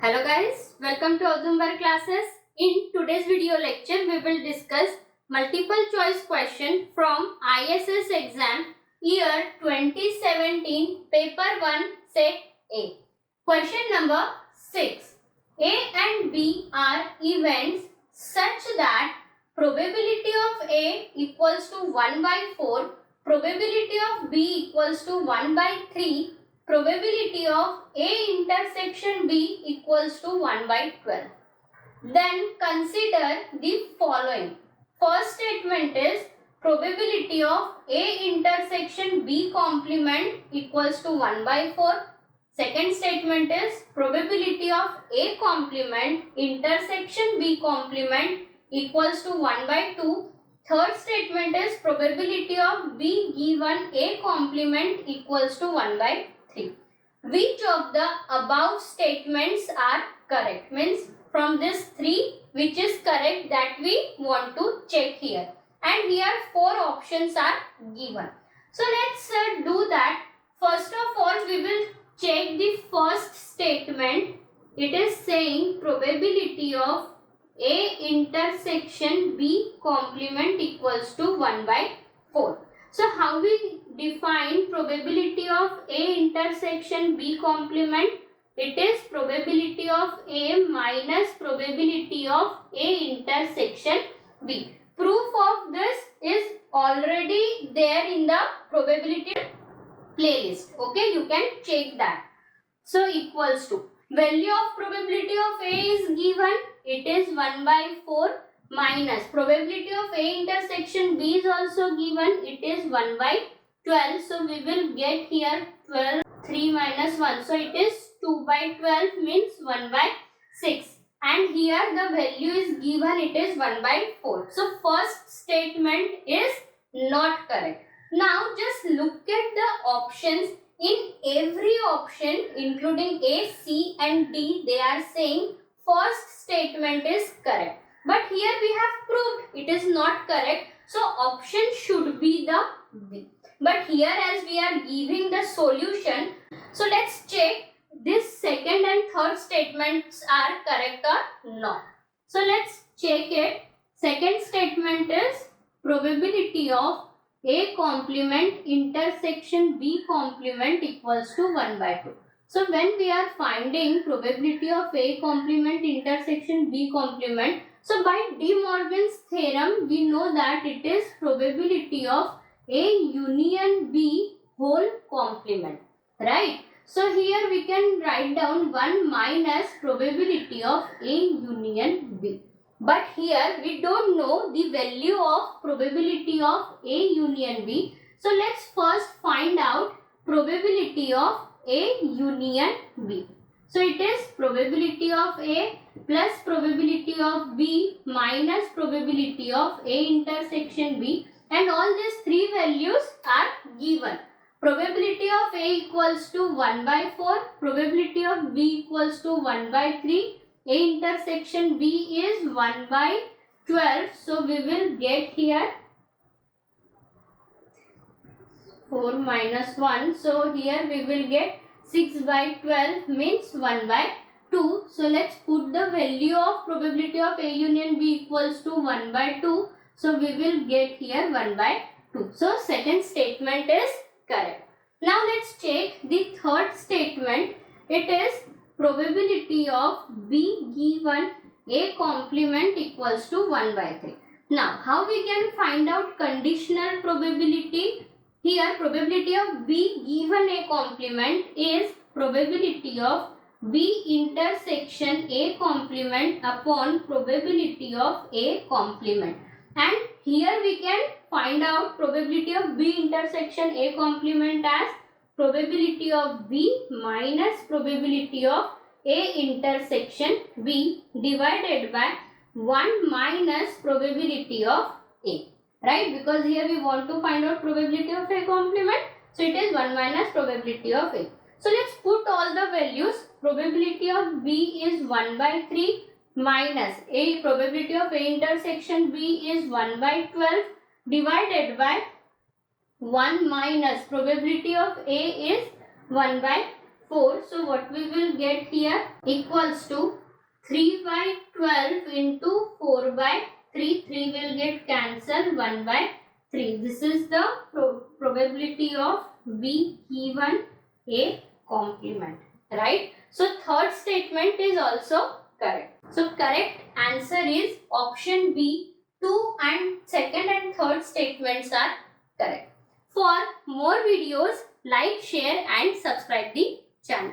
Hello guys, welcome to Audumbar classes. In today's video lecture, we will discuss multiple choice question from ISS exam year 2017 paper 1 set A. Question number 6. A and B are events such that probability of A equals to 1 by 4, probability of B equals to 1 by 3, probability of A intersection B equals to 1 by 12. Then consider the following. First statement is probability of A intersection B complement equals to 1 by 4. Second statement is probability of A complement intersection B complement equals to 1 by 2. Third statement is probability of B given A complement equals to 1 by 3. Which of the above statements are correct? Means from this 3, which is correct, that we want to check here. And here 4 options are given. So let's do that. First of all, we will check the first statement. It is saying probability of A intersection B complement equals to 1 by 4. So how we define probability of A intersection B complement? It is probability of A minus probability of A intersection B. Proof of this is already there in the probability playlist. Okay, you can check that. So equals to value of probability of A is given. It is 1 by 4 minus probability of A intersection B is also given. It is 1 by 12. So we will get here 12, 3 minus 1. So it is 2 by 12 means 1 by 6. And here the value is given. It is 1 by 4. So first statement is not correct. Now just look at the options. In every option including A, C and D, they are saying first statement is correct. But here we have proved it is not correct. So option should be the B. But here as we are giving the solution, so let's check this second and third statements are correct or not. So let's check it. Second statement is probability of A complement intersection B complement equals to 1 by 2. So when we are finding probability of A complement intersection B complement, so by De Morgan's theorem, we know that it is probability of A union B whole complement, right? So here we can write down 1 minus probability of A union B. But here we don't know the value of probability of A union B. So let's first find out probability of A union B. So it is probability of A plus probability of B minus probability of A intersection B, and all these 3 values are given. Probability of A equals to 1 by 4, probability of B equals to 1 by 3, A intersection B is 1 by 12. So we will get here 4 minus 1. So here we will get 6 by 12 means 1 by 2. So let's put the value of probability of A union B equals to 1 by 2. So we will get here 1 by 2. So second statement is correct. Now let's check the third statement. It is probability of B given A complement equals to 1 by 3. Now how we can find out conditional probability? Here probability of B given A complement is probability of B intersection A complement upon probability of A complement. And here we can find out probability of B intersection A complement as probability of B minus probability of A intersection B divided by 1 minus probability of A. Right? Because here we want to find out probability of A complement. So it is 1 minus probability of A. So let's put all the values. Probability of B is 1 by 3 minus A probability of A intersection B is 1 by 12 divided by 1 minus probability of A is 1 by 4. So what we will get here equals to 3 by 12 into 4 by 3. 3 will get cancelled, 1 by 3. This is the probability of B given a complement, right? So third statement is also correct. So correct answer is option B. 2 and second and third statements are correct. For more videos, like, share and subscribe the channel.